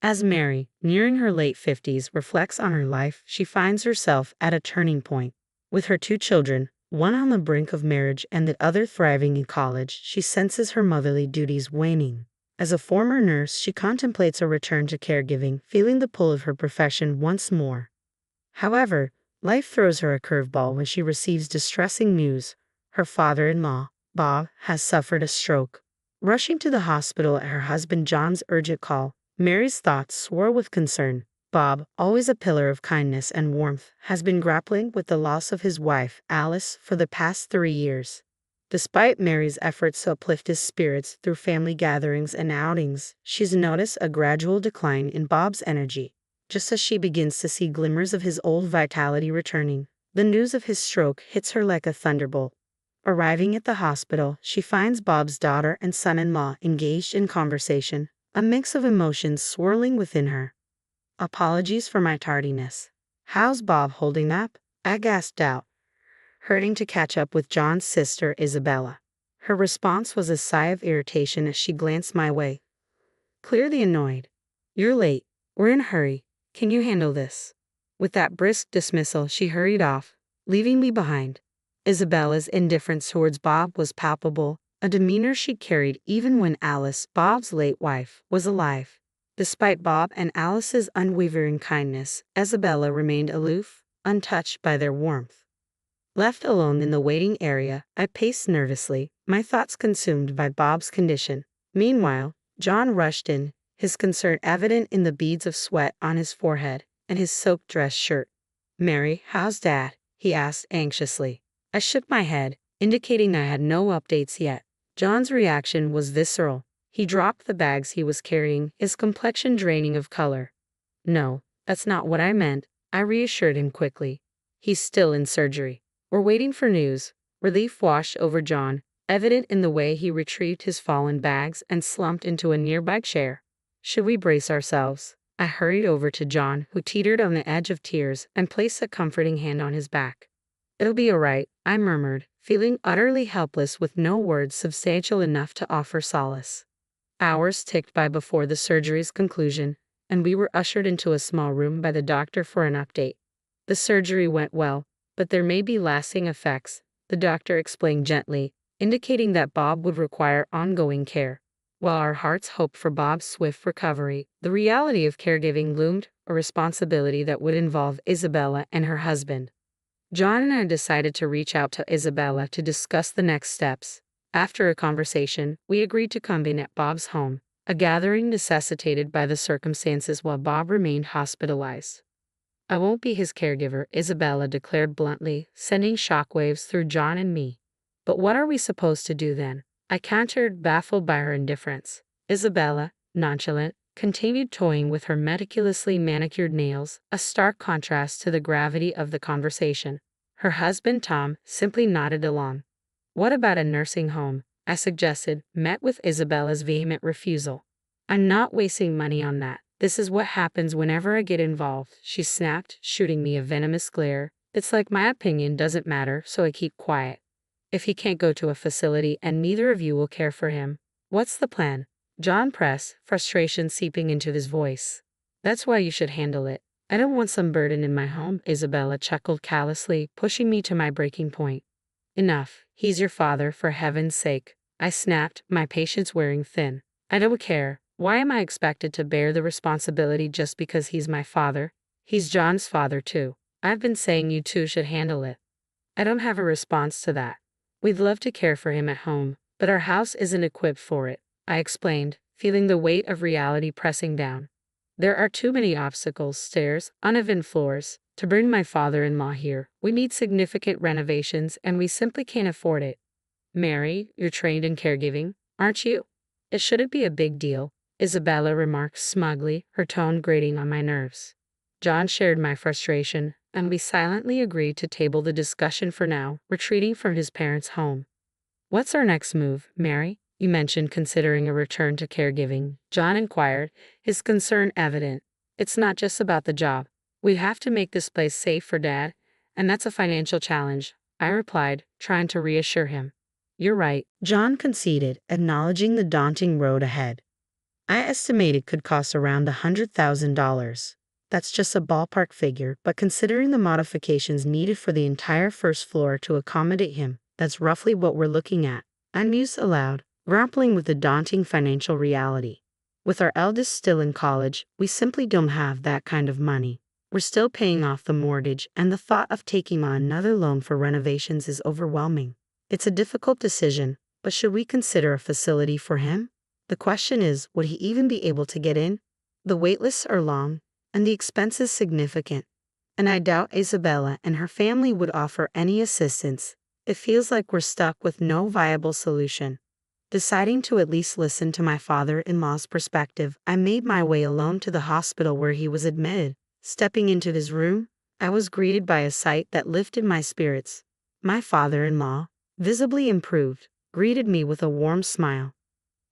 As Mary, nearing her late 50s, reflects on her life, she finds herself at a turning point. With her two children, one on the brink of marriage and the other thriving in college, she senses her motherly duties waning. As a former nurse, she contemplates a return to caregiving, feeling the pull of her profession once more. However, life throws her a curveball when she receives distressing news. Her father-in-law, Bob, has suffered a stroke. Rushing to the hospital at her husband John's urgent call, Mary's thoughts swirl with concern. Bob, always a pillar of kindness and warmth, has been grappling with the loss of his wife, Alice, for the past 3 years. Despite Mary's efforts to uplift his spirits through family gatherings and outings, she's noticed a gradual decline in Bob's energy. Just as she begins to see glimmers of his old vitality returning, the news of his stroke hits her like a thunderbolt. Arriving at the hospital, she finds Bob's daughter and son-in-law engaged in conversation, a mix of emotions swirling within her. "Apologies for my tardiness. How's Bob holding up?" I gasped out, hurting to catch up with John's sister, Isabella. Her response was a sigh of irritation as she glanced my way, clearly annoyed. "You're late. We're in a hurry. Can you handle this?" With that brisk dismissal, she hurried off, leaving me behind. Isabella's indifference towards Bob was palpable, a demeanor she carried even when Alice, Bob's late wife, was alive. Despite Bob and Alice's unwavering kindness, Isabella remained aloof, untouched by their warmth. Left alone in the waiting area, I paced nervously, my thoughts consumed by Bob's condition. Meanwhile, John rushed in, his concern evident in the beads of sweat on his forehead and his soaked dress shirt. "Mary, how's Dad?" he asked anxiously. I shook my head, indicating I had no updates yet. John's reaction was visceral. He dropped the bags he was carrying, his complexion draining of color. "No, that's not what I meant," I reassured him quickly. "He's still in surgery. We're waiting for news." Relief washed over John, evident in the way he retrieved his fallen bags and slumped into a nearby chair. "Should we brace ourselves?" I hurried over to John, who teetered on the edge of tears, and placed a comforting hand on his back. "It'll be all right," I murmured, feeling utterly helpless with no words substantial enough to offer solace. Hours ticked by before the surgery's conclusion, and we were ushered into a small room by the doctor for an update. "The surgery went well, but there may be lasting effects," the doctor explained gently, indicating that Bob would require ongoing care. While our hearts hoped for Bob's swift recovery, the reality of caregiving loomed, a responsibility that would involve Isabella and her husband. John and I decided to reach out to Isabella to discuss the next steps. After a conversation, we agreed to convene at Bob's home, a gathering necessitated by the circumstances while Bob remained hospitalized. "I won't be his caregiver," Isabella declared bluntly, sending shockwaves through John and me. "But what are we supposed to do then?" I countered, baffled by her indifference. Isabella, nonchalant, continued toying with her meticulously manicured nails, a stark contrast to the gravity of the conversation. Her husband, Tom, simply nodded along. "What about a nursing home?" I suggested, met with Isabella's vehement refusal. "I'm not wasting money on that. This is what happens whenever I get involved," she snapped, shooting me a venomous glare. "It's like my opinion doesn't matter, so I keep quiet. If he can't go to a facility and neither of you will care for him, what's the plan?" John pressed, frustration seeping into his voice. "That's why you should handle it. I don't want some burden in my home," Isabella chuckled callously, pushing me to my breaking point. "Enough. He's your father, for heaven's sake," I snapped, my patience wearing thin. "I don't care. Why am I expected to bear the responsibility just because he's my father? He's John's father too. I've been saying you two should handle it." "I don't have a response to that. We'd love to care for him at home, but our house isn't equipped for it," I explained, feeling the weight of reality pressing down. "There are too many obstacles, stairs, uneven floors. To bring my father-in-law here, we need significant renovations and we simply can't afford it." "Mary, you're trained in caregiving, aren't you? It shouldn't be a big deal," Isabella remarked smugly, her tone grating on my nerves. John shared my frustration, and we silently agreed to table the discussion for now, retreating from his parents' home. "What's our next move, Mary? You mentioned considering a return to caregiving," John inquired, his concern evident. "It's not just about the job. We have to make this place safe for Dad, and that's a financial challenge," I replied, trying to reassure him. "You're right," John conceded, acknowledging the daunting road ahead. I estimate it could cost around $100,000. That's just a ballpark figure, but considering the modifications needed for the entire first floor to accommodate him, that's roughly what we're looking at. I mused aloud, grappling with the daunting financial reality. With our eldest still in college, we simply don't have that kind of money. We're still paying off the mortgage, and the thought of taking on another loan for renovations is overwhelming. It's a difficult decision, but should we consider a facility for him? The question is, would he even be able to get in? The waitlists are long, and the expenses significant. And I doubt Isabella and her family would offer any assistance. It feels like we're stuck with no viable solution. Deciding to at least listen to my father-in-law's perspective, I made my way alone to the hospital where he was admitted. Stepping into his room, I was greeted by a sight that lifted my spirits. My father-in-law, visibly improved, greeted me with a warm smile.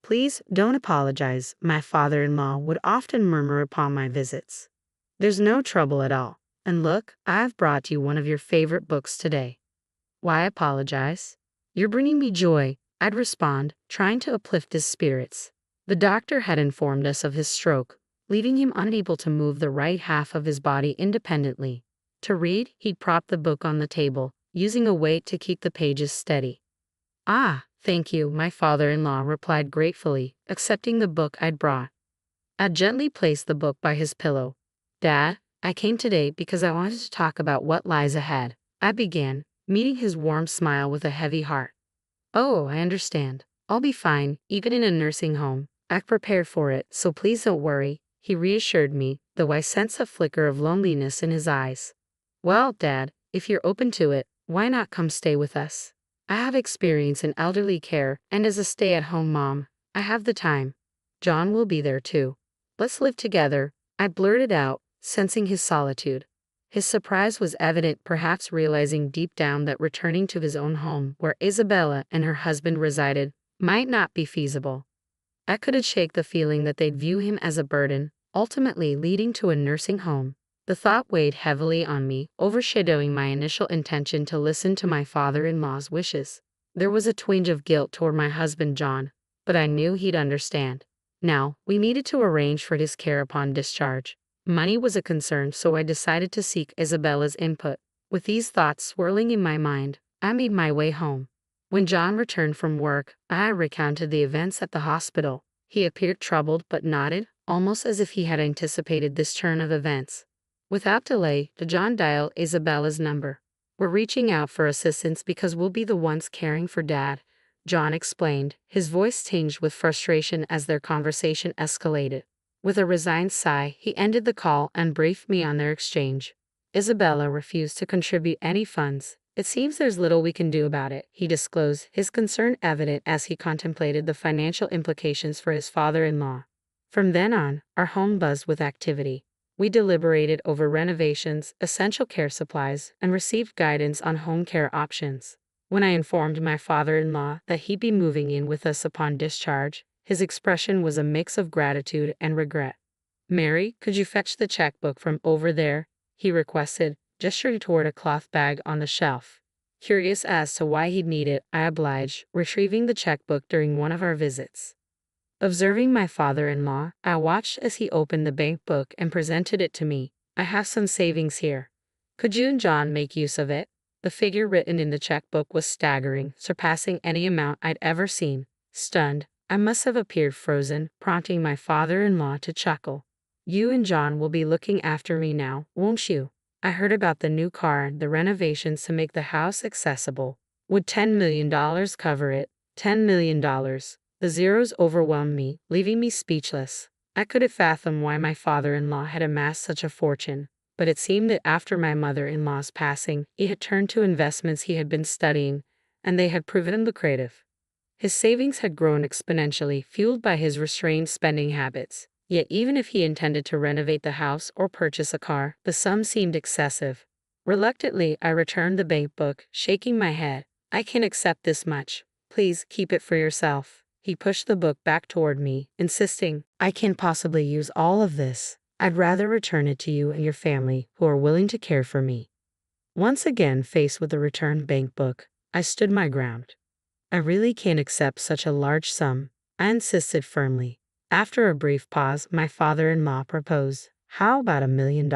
"Please don't apologize," my father-in-law would often murmur upon my visits. "There's no trouble at all. And look, I've brought you one of your favorite books today." "Why apologize? You're bringing me joy," I'd respond, trying to uplift his spirits. The doctor had informed us of his stroke, leaving him unable to move the right half of his body independently. To read, he'd prop the book on the table, using a weight to keep the pages steady. "Ah, thank you," my father-in-law replied gratefully, accepting the book I'd brought. I'd gently placed the book by his pillow. "Dad, I came today because I wanted to talk about what lies ahead," I began, meeting his warm smile with a heavy heart. "Oh, I understand. I'll be fine, even in a nursing home. I've prepared for it, so please don't worry," he reassured me, though I sensed a flicker of loneliness in his eyes. "Well, Dad, if you're open to it, why not come stay with us? I have experience in elderly care, and as a stay-at-home mom, I have the time. John will be there too. Let's live together," I blurted out, sensing his solitude. His surprise was evident, perhaps realizing deep down that returning to his own home, where Isabella and her husband resided, might not be feasible. I couldn't shake the feeling that they'd view him as a burden, ultimately leading to a nursing home. The thought weighed heavily on me, overshadowing my initial intention to listen to my father-in-law's wishes. There was a twinge of guilt toward my husband John, but I knew he'd understand. Now, we needed to arrange for his care upon discharge. Money was a concern, so I decided to seek Isabella's input. With these thoughts swirling in my mind, I made my way home. When John returned from work, I recounted the events at the hospital. He appeared troubled but nodded, almost as if he had anticipated this turn of events. Without delay, John dialed Isabella's number. "We're reaching out for assistance because we'll be the ones caring for Dad," John explained, his voice tinged with frustration as their conversation escalated. With a resigned sigh, he ended the call and briefed me on their exchange. "Isabella refused to contribute any funds. It seems there's little we can do about it," he disclosed, his concern evident as he contemplated the financial implications for his father-in-law. From then on, our home buzzed with activity. We deliberated over renovations, essential care supplies, and received guidance on home care options. When I informed my father-in-law that he'd be moving in with us upon discharge, his expression was a mix of gratitude and regret. "Mary, could you fetch the checkbook from over there?" he requested, gesturing toward a cloth bag on the shelf. Curious as to why he'd need it, I obliged, retrieving the checkbook during one of our visits. Observing my father-in-law, I watched as he opened the bank book and presented it to me. "I have some savings here. Could you and John make use of it?" The figure written in the checkbook was staggering, surpassing any amount I'd ever seen. Stunned, I must have appeared frozen, prompting my father-in-law to chuckle. "You and John will be looking after me now, won't you? I heard about the new car and the renovations to make the house accessible. Would $10 million cover it?" $10 million. The zeros overwhelmed me, leaving me speechless. I couldn't fathom why my father-in-law had amassed such a fortune, but it seemed that after my mother-in-law's passing, he had turned to investments he had been studying, and they had proven lucrative. His savings had grown exponentially, fueled by his restrained spending habits. Yet even if he intended to renovate the house or purchase a car, the sum seemed excessive. Reluctantly, I returned the bank book, shaking my head. "I can't accept this much. Please keep it for yourself." He pushed the book back toward me, insisting, "I can't possibly use all of this. I'd rather return it to you and your family, who are willing to care for me." Once again faced with the returned bank book, I stood my ground. "I really can't accept such a large sum," I insisted firmly. After a brief pause, my father-in-law proposed, "How about $1 million?"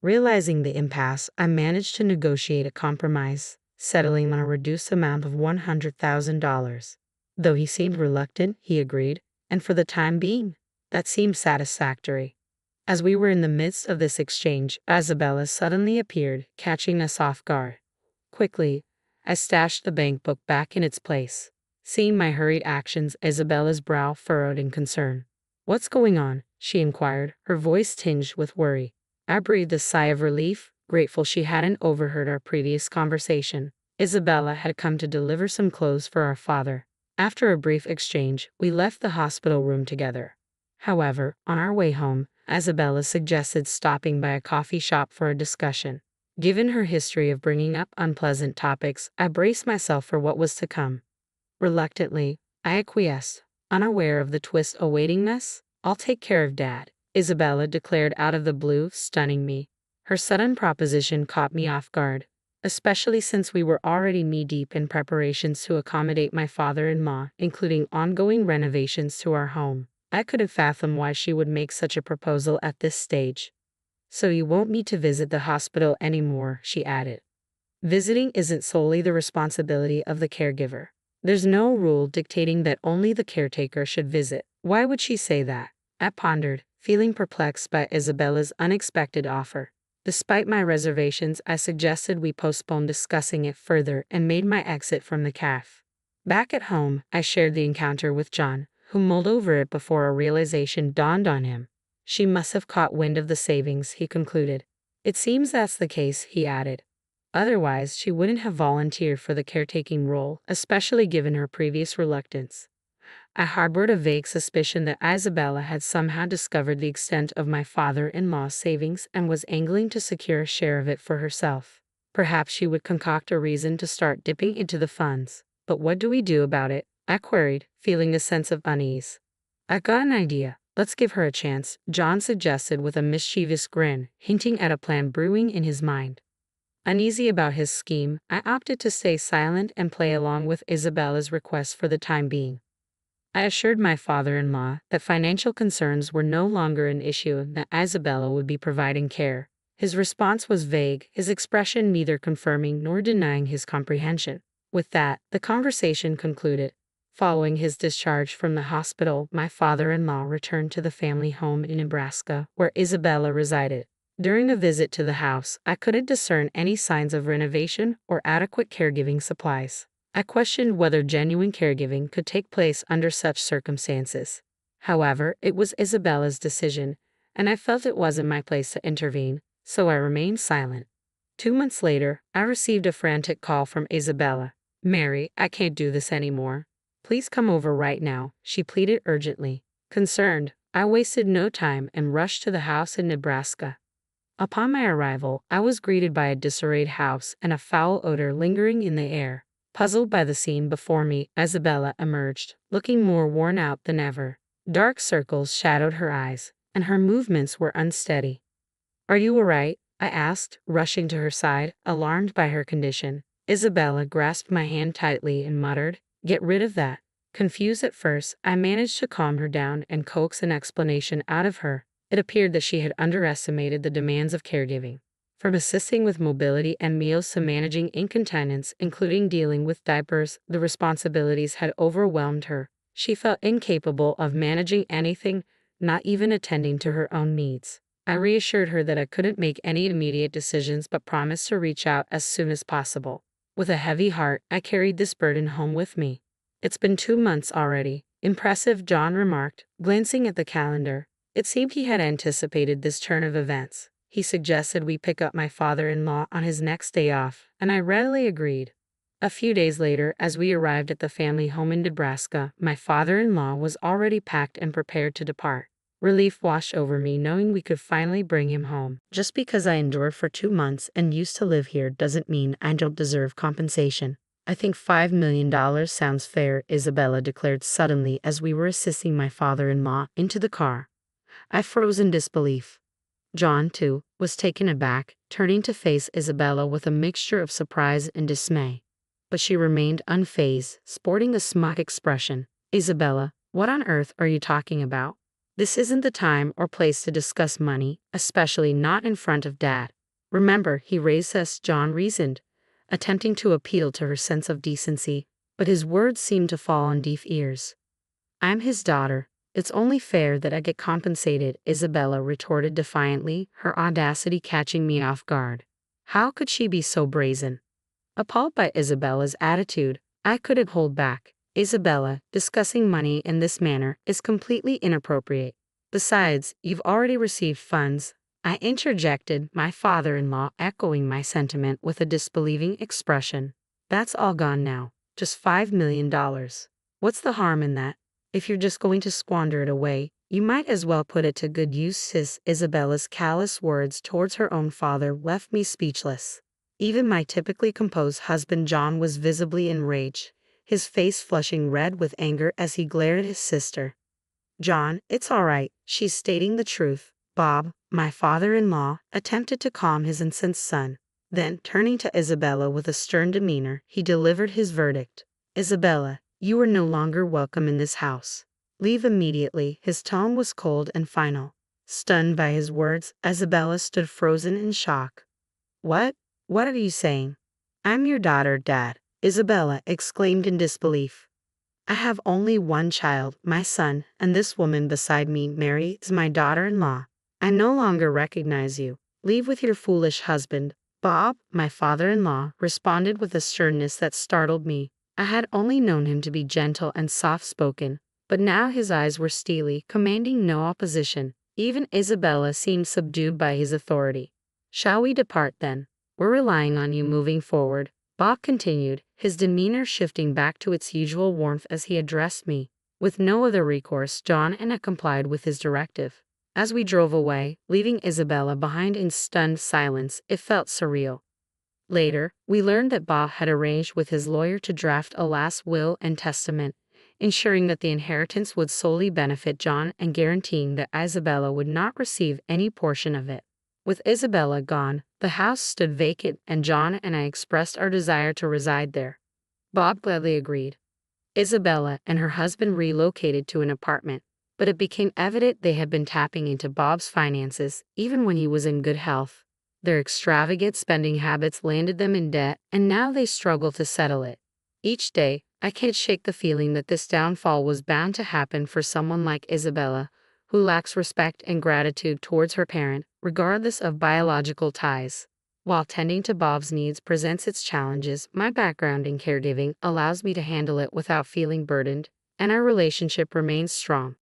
Realizing the impasse, I managed to negotiate a compromise, settling on a reduced amount of $100,000. Though he seemed reluctant, he agreed, and for the time being, that seemed satisfactory. As we were in the midst of this exchange, Isabella suddenly appeared, catching us off guard. Quickly, I stashed the bank book back in its place. Seeing my hurried actions, Isabella's brow furrowed in concern. "What's going on?" she inquired, her voice tinged with worry. I breathed a sigh of relief, grateful she hadn't overheard our previous conversation. Isabella had come to deliver some clothes for our father. After a brief exchange, we left the hospital room together. However, on our way home, Isabella suggested stopping by a coffee shop for a discussion. Given her history of bringing up unpleasant topics, I braced myself for what was to come. Reluctantly, I acquiesced, unaware of the twist awaiting us. "I'll take care of Dad," Isabella declared out of the blue, stunning me. Her sudden proposition caught me off guard, especially since we were already knee-deep in preparations to accommodate my father-in-law, including ongoing renovations to our home. I couldn't fathom why she would make such a proposal at this stage. "So you won't need to visit the hospital anymore," she added. "Visiting isn't solely the responsibility of the caregiver. There's no rule dictating that only the caretaker should visit." Why would she say that? I pondered, feeling perplexed by Isabella's unexpected offer. Despite my reservations, I suggested we postpone discussing it further and made my exit from the cafe. Back at home, I shared the encounter with John, who mulled over it before a realization dawned on him. "She must have caught wind of the savings," he concluded. "It seems that's the case," he added. "Otherwise, she wouldn't have volunteered for the caretaking role, especially given her previous reluctance." I harbored a vague suspicion that Isabella had somehow discovered the extent of my father-in-law's savings and was angling to secure a share of it for herself. Perhaps she would concoct a reason to start dipping into the funds. "But what do we do about it?" I queried, feeling a sense of unease. "I've got an idea. Let's give her a chance," John suggested with a mischievous grin, hinting at a plan brewing in his mind. Uneasy about his scheme, I opted to stay silent and play along with Isabella's request for the time being. I assured my father-in-law that financial concerns were no longer an issue and that Isabella would be providing care. His response was vague, his expression neither confirming nor denying his comprehension. With that, the conversation concluded. Following his discharge from the hospital, my father-in-law returned to the family home in Nebraska, where Isabella resided. During a visit to the house, I couldn't discern any signs of renovation or adequate caregiving supplies. I questioned whether genuine caregiving could take place under such circumstances. However, it was Isabella's decision, and I felt it wasn't my place to intervene, so I remained silent. 2 months later, I received a frantic call from Isabella. "Mary, I can't do this anymore. Please come over right now," she pleaded urgently. Concerned, I wasted no time and rushed to the house in Nebraska. Upon my arrival, I was greeted by a disarrayed house and a foul odor lingering in the air. Puzzled by the scene before me, Isabella emerged, looking more worn out than ever. Dark circles shadowed her eyes, and her movements were unsteady. "Are you all right?" I asked, rushing to her side, alarmed by her condition. Isabella grasped my hand tightly and muttered, "Get rid of that." Confused at first, I managed to calm her down and coax an explanation out of her. It appeared that she had underestimated the demands of caregiving. From assisting with mobility and meals to managing incontinence, including dealing with diapers, the responsibilities had overwhelmed her. She felt incapable of managing anything, not even attending to her own needs. I reassured her that I couldn't make any immediate decisions but promised to reach out as soon as possible. With a heavy heart, I carried this burden home with me. "It's been 2 months already." "Impressive," John remarked, glancing at the calendar. It seemed he had anticipated this turn of events. He suggested we pick up my father-in-law on his next day off, and I readily agreed. A few days later, as we arrived at the family home in Nebraska, my father-in-law was already packed and prepared to depart. Relief washed over me knowing we could finally bring him home. Just because I endured for 2 months and used to live here doesn't mean I don't deserve compensation. "I think $5 million sounds fair," Isabella declared suddenly as we were assisting my father-in-law into the car. I froze in disbelief. John, too, was taken aback, turning to face Isabella with a mixture of surprise and dismay. But she remained unfazed, sporting a smug expression. "Isabella, What on earth are you talking about? This isn't the time or place to discuss money, especially not in front of Dad. Remember, he raised us, John reasoned, attempting to appeal to her sense of decency, but his words seemed to fall on deaf ears. I'm his daughter. It's only fair that I get compensated, Isabella retorted defiantly, her audacity catching me off guard. How could she be so brazen? Appalled by Isabella's attitude, I couldn't hold back. Isabella, discussing money in this manner is completely inappropriate. Besides, you've already received funds, I interjected, my father-in-law echoing my sentiment with a disbelieving expression. That's all gone now. Just $5 million. What's the harm in that? If you're just going to squander it away, you might as well put it to good use. Isabella's callous words towards her own father left me speechless. Even my typically composed husband John was visibly enraged, his face flushing red with anger as he glared at his sister. John, it's all right, she's stating the truth. Bob, my father-in-law, attempted to calm his incensed son. Then, turning to Isabella with a stern demeanor, he delivered his verdict. Isabella, you are no longer welcome in this house. Leave immediately. His tone was cold and final. Stunned by his words, Isabella stood frozen in shock. What? What are you saying? I'm your daughter, Dad, Isabella exclaimed in disbelief. I have only one child, my son, and this woman beside me, Mary, is my daughter-in-law. I no longer recognize you. Leave with your foolish husband. Bob, my father-in-law, responded with a sternness that startled me. I had only known him to be gentle and soft-spoken, but now his eyes were steely, commanding no opposition. Even Isabella seemed subdued by his authority. Shall we depart then? We're relying on you moving forward, Bob continued, his demeanor shifting back to its usual warmth as he addressed me. With no other recourse, John and I complied with his directive. As we drove away, leaving Isabella behind in stunned silence, it felt surreal. Later, we learned that Bob had arranged with his lawyer to draft a last will and testament, ensuring that the inheritance would solely benefit John and guaranteeing that Isabella would not receive any portion of it. With Isabella gone, the house stood vacant and John and I expressed our desire to reside there. Bob gladly agreed. Isabella and her husband relocated to an apartment, but it became evident they had been tapping into Bob's finances even when he was in good health. Their extravagant spending habits landed them in debt, and now they struggle to settle it. Each day, I can't shake the feeling that this downfall was bound to happen for someone like Isabella, who lacks respect and gratitude towards her parent, regardless of biological ties. While tending to Bob's needs presents its challenges, my background in caregiving allows me to handle it without feeling burdened, and our relationship remains strong.